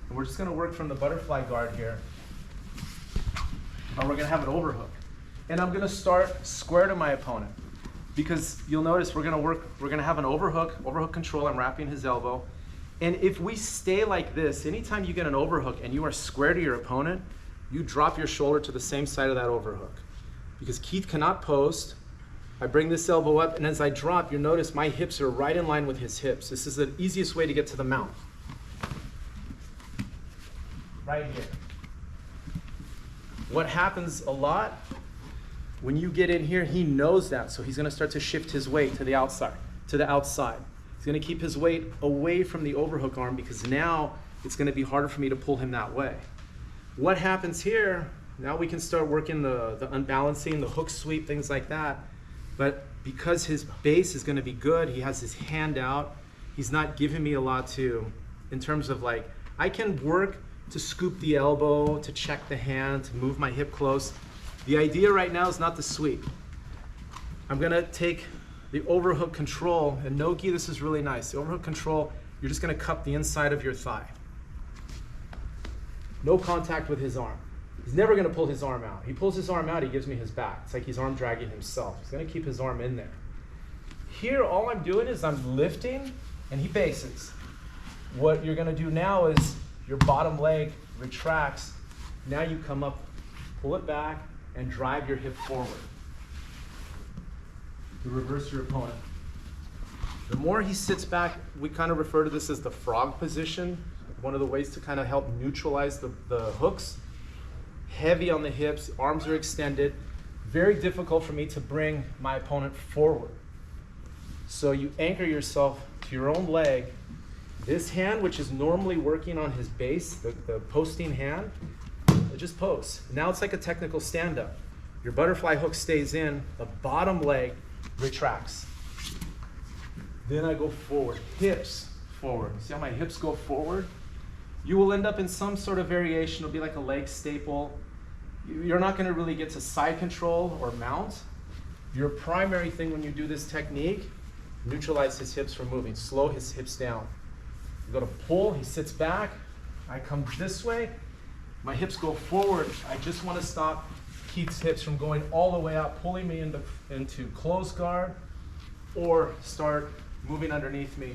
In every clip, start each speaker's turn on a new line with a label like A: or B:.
A: And we're just gonna work from the butterfly guard here. And we're gonna have an overhook. And I'm gonna start square to my opponent. Because you'll notice we're gonna have an overhook control. I'm wrapping his elbow. And if we stay like this, anytime you get an overhook and you are square to your opponent, you drop your shoulder to the same side of that overhook. Because Keith cannot post. I bring this elbow up, and as I drop, you'll notice my hips are right in line with his hips. This is the easiest way to get to the mount. Right here. What happens a lot, when you get in here, he knows that, so he's gonna start to shift his weight to the outside. He's gonna keep his weight away from the overhook arm because now it's gonna be harder for me to pull him that way. What happens here, now we can start working the unbalancing, the hook sweep, things like that. But because his base is gonna be good, he has his hand out, he's not giving me a lot to, in terms of like, I can work to scoop the elbow, to check the hand, to move my hip close. The idea right now is not to sweep. I'm gonna take the overhook control, and no-gi, this is really nice. The overhook control, you're just gonna cup the inside of your thigh. No contact with his arm. He's never gonna pull his arm out. He pulls his arm out, he gives me his back. It's like he's arm dragging himself. He's gonna keep his arm in there. Here, all I'm doing is I'm lifting, and he bases. What you're gonna do now is your bottom leg retracts. Now you come up, pull it back, and drive your hip forward. You reverse your opponent. The more he sits back, we kind of refer to this as the frog position. One of the ways to kind of help neutralize the hooks. Heavy on the hips, arms are extended. Very difficult for me to bring my opponent forward. So you anchor yourself to your own leg. This hand, which is normally working on his base, the posting hand, it just posts. Now it's like a technical stand-up. Your butterfly hook stays in, the bottom leg retracts. Then I go forward, hips forward. See how my hips go forward? You will end up in some sort of variation. It'll be like a leg staple. You're not gonna really get to side control or mount. Your primary thing when you do this technique, neutralize his hips from moving, slow his hips down. You go to pull, he sits back, I come this way, my hips go forward. I just wanna stop Keith's hips from going all the way out, pulling me into closed guard, or start moving underneath me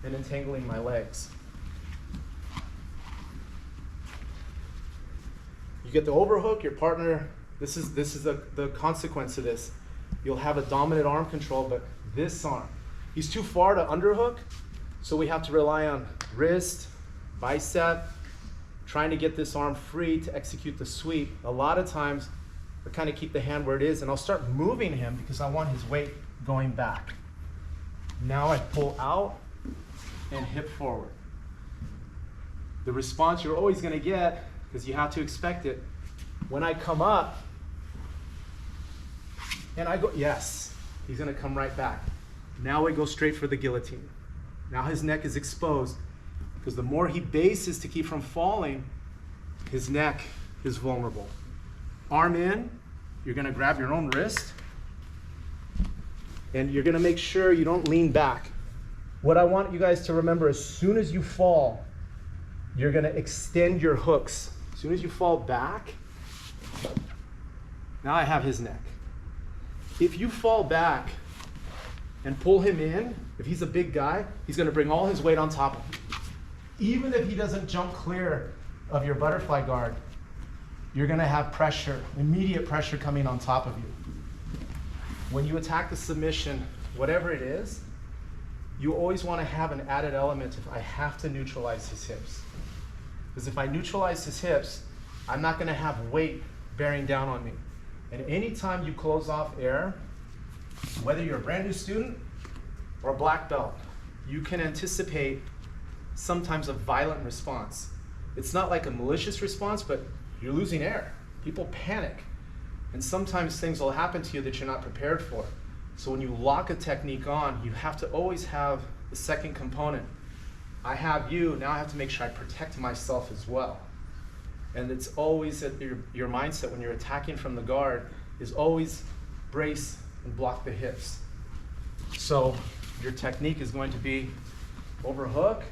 A: and entangling my legs. You get the overhook, your partner, this is the consequence of this. You'll have a dominant arm control, but this arm, he's too far to underhook, so we have to rely on wrist, bicep, trying to get this arm free to execute the sweep. A lot of times, I kind of keep the hand where it is, and I'll start moving him because I want his weight going back. Now I pull out and hip forward. The response you're always gonna get, because you have to expect it, when I come up, and I go, yes, he's gonna come right back. Now I go straight for the guillotine. Now his neck is exposed, because the more he bases to keep from falling, his neck is vulnerable. Arm in, you're gonna grab your own wrist, and you're gonna make sure you don't lean back. What I want you guys to remember, as soon as you fall, you're gonna extend your hooks. As soon as you fall back, now I have his neck. If you fall back and pull him in, if he's a big guy, he's gonna bring all his weight on top of him. Even if he doesn't jump clear of your butterfly guard, you're gonna have pressure, immediate pressure coming on top of you. When you attack the submission, whatever it is, you always wanna have an added element if I have to neutralize his hips. Because if I neutralize his hips, I'm not gonna have weight bearing down on me. And anytime you close off air, whether you're a brand new student or a black belt, you can anticipate sometimes a violent response. It's not like a malicious response, but you're losing air. People panic. And sometimes things will happen to you that you're not prepared for. So when you lock a technique on, you have to always have the second component. I have you, now I have to make sure I protect myself as well. And it's always at your mindset when you're attacking from the guard is always brace and block the hips. So your technique is going to be overhook,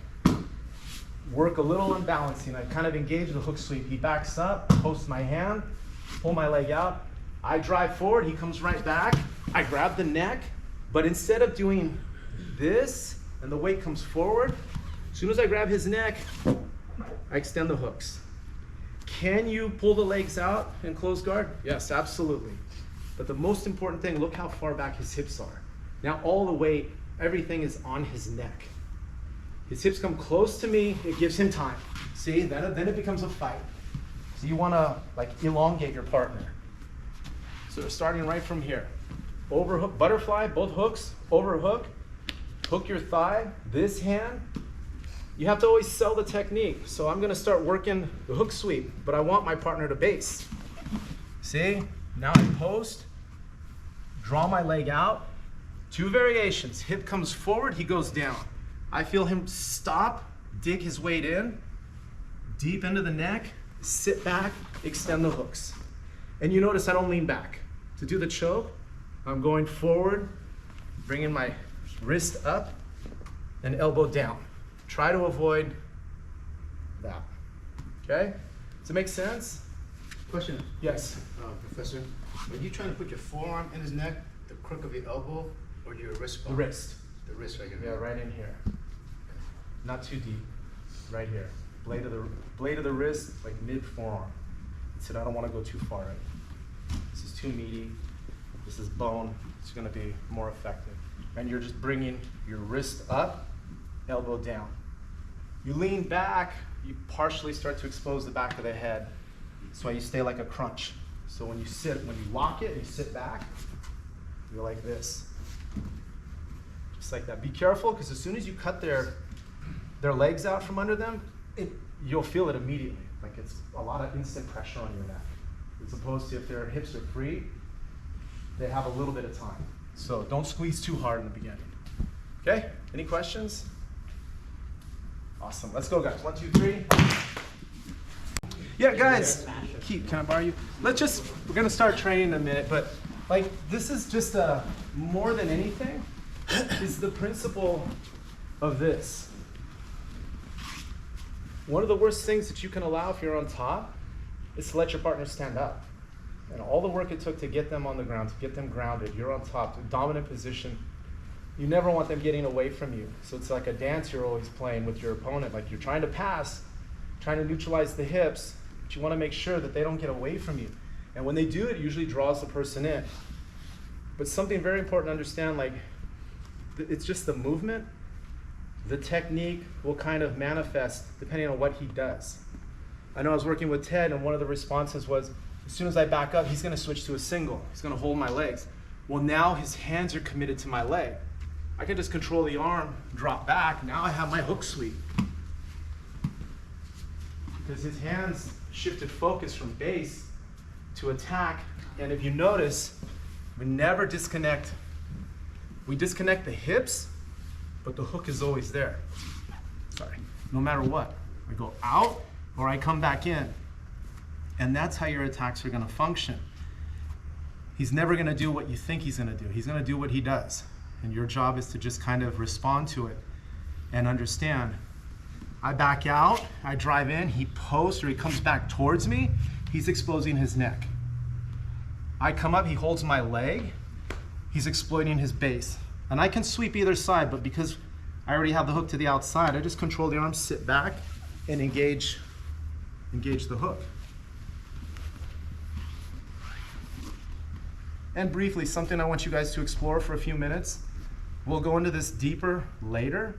A: work a little unbalancing. I kind of engage the hook sweep. He backs up, post my hand, pull my leg out. I drive forward, he comes right back. I grab the neck, but instead of doing this and the weight comes forward, as soon as I grab his neck, I extend the hooks. Can you pull the legs out in closed guard? Yes, absolutely. But the most important thing, look how far back his hips are. Now all the weight, everything is on his neck. His hips come close to me, it gives him time. See, then it becomes a fight. So you wanna like elongate your partner. So we're starting right from here. Overhook, butterfly, both hooks, overhook, hook your thigh, this hand. You have to always sell the technique. So I'm gonna start working the hook sweep, but I want my partner to base. See, now I post, draw my leg out, 2 variations. Hip comes forward, he goes down. I feel him stop, dig his weight in, deep into the neck, sit back, extend the hooks. And you notice I don't lean back. To do the choke, I'm going forward, bringing my wrist up and elbow down. Try to avoid that, okay? Does it make sense?
B: Question.
A: Yes.
B: Professor, are you trying to put your forearm in his neck, the crook of your elbow, or your wrist bone?
A: The wrist.
B: The wrist right here.
A: Yeah, right in here. Not too deep, right here. Blade of the wrist, like mid forearm. That's it, I don't want to go too far in. This is too meaty. This is bone. It's going to be more effective. And you're just bringing your wrist up, elbow down. You lean back, you partially start to expose the back of the head. That's why you stay like a crunch. So when you sit, when you lock it and you sit back, you're like this. Just like that. Be careful, because as soon as you cut their legs out from under them, you'll feel it immediately. Like it's a lot of instant pressure on your neck. As opposed to if their hips are free, they have a little bit of time. So don't squeeze too hard in the beginning. Okay, any questions? Awesome, let's go guys, 1, 2, 3. Yeah guys, Keith, can I borrow you? We're gonna start training in a minute, but like this is just more than anything, is the principle of this. One of the worst things that you can allow if you're on top is to let your partner stand up. And all the work it took to get them on the ground, to get them grounded, you're on top, the dominant position. You never want them getting away from you. So it's like a dance you're always playing with your opponent. Like you're trying to pass, trying to neutralize the hips, but you want to make sure that they don't get away from you. And when they do, it usually draws the person in. But something very important to understand, like it's just the movement. The technique will kind of manifest depending on what he does. I know I was working with Ted, and one of the responses was, as soon as I back up, he's gonna switch to a single. He's gonna hold my legs. Well, now his hands are committed to my leg. I can just control the arm, drop back. Now I have my hook sweep. Because his hands shifted focus from base to attack. And if you notice, we never disconnect. We disconnect the hips, but the hook is always there. Sorry, no matter what. I go out or I come back in. And that's how your attacks are gonna function. He's never gonna do what you think he's gonna do. He's gonna do what he does. And your job is to just kind of respond to it and understand. I back out, I drive in, he posts or he comes back towards me, he's exposing his neck. I come up, he holds my leg, he's exploiting his base. And I can sweep either side, but because I already have the hook to the outside, I just control the arm, sit back, and engage the hook. And briefly, something I want you guys to explore for a few minutes. We'll go into this deeper later,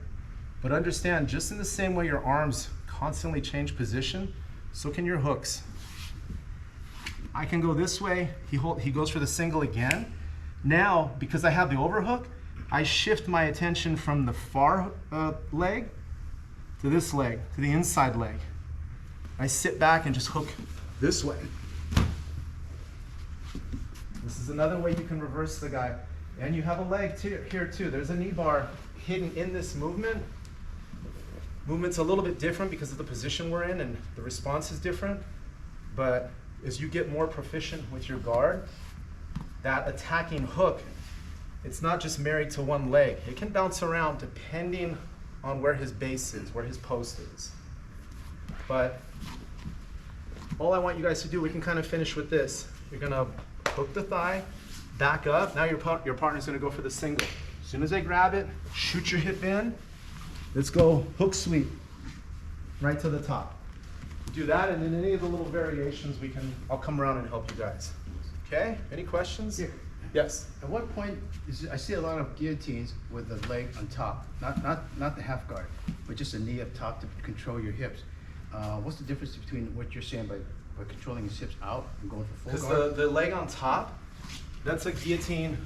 A: but understand, just in the same way your arms constantly change position, so can your hooks. I can go this way, he goes for the single again. Now, because I have the overhook, I shift my attention from the far leg to this leg, to the inside leg. I sit back and just hook this way. This is another way you can reverse the guy. And you have a leg here too. There's a knee bar hidden in this movement. Movement's a little bit different because of the position we're in and the response is different. But as you get more proficient with your guard, that attacking hook, it's not just married to one leg. It can bounce around depending on where his base is, where his post is. But all I want you guys to do, we can kind of finish with this. You're gonna hook the thigh, back up. Now your partner's gonna go for the single. As soon as they grab it, shoot your hip in. Let's go hook sweep, right to the top. Do that, and then any of the little variations I'll come around and help you guys. Okay, any questions?
B: Yeah.
A: Yes.
B: At what point I see a lot of guillotines with the leg on top, not the half guard, but just a knee up top to control your hips. What's the difference between what you're saying by controlling his hips out and going for full guard?
A: Because the leg on top, that's a guillotine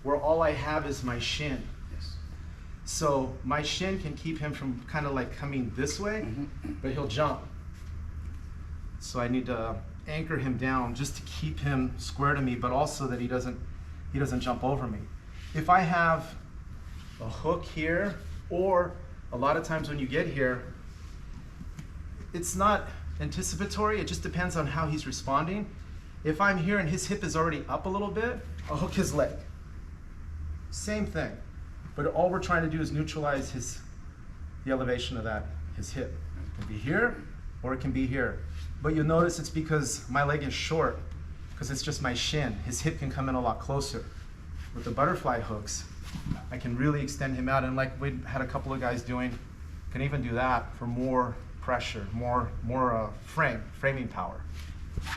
A: where all I have is my shin.
B: Yes.
A: So my shin can keep him from kind of like coming this way, but he'll jump. So I need to anchor him down just to keep him square to me, but also that he doesn't jump over me. If I have a hook here, or a lot of times when you get here, it's not anticipatory, it just depends on how he's responding. If I'm here and his hip is already up a little bit, I'll hook his leg. Same thing, but all we're trying to do is neutralize the elevation of his hip. It can be here, or it can be here. But you'll notice it's because my leg is short, because it's just my shin. His hip can come in a lot closer. With the butterfly hooks, I can really extend him out, and like we had a couple of guys doing, can even do that for more pressure, more framing power.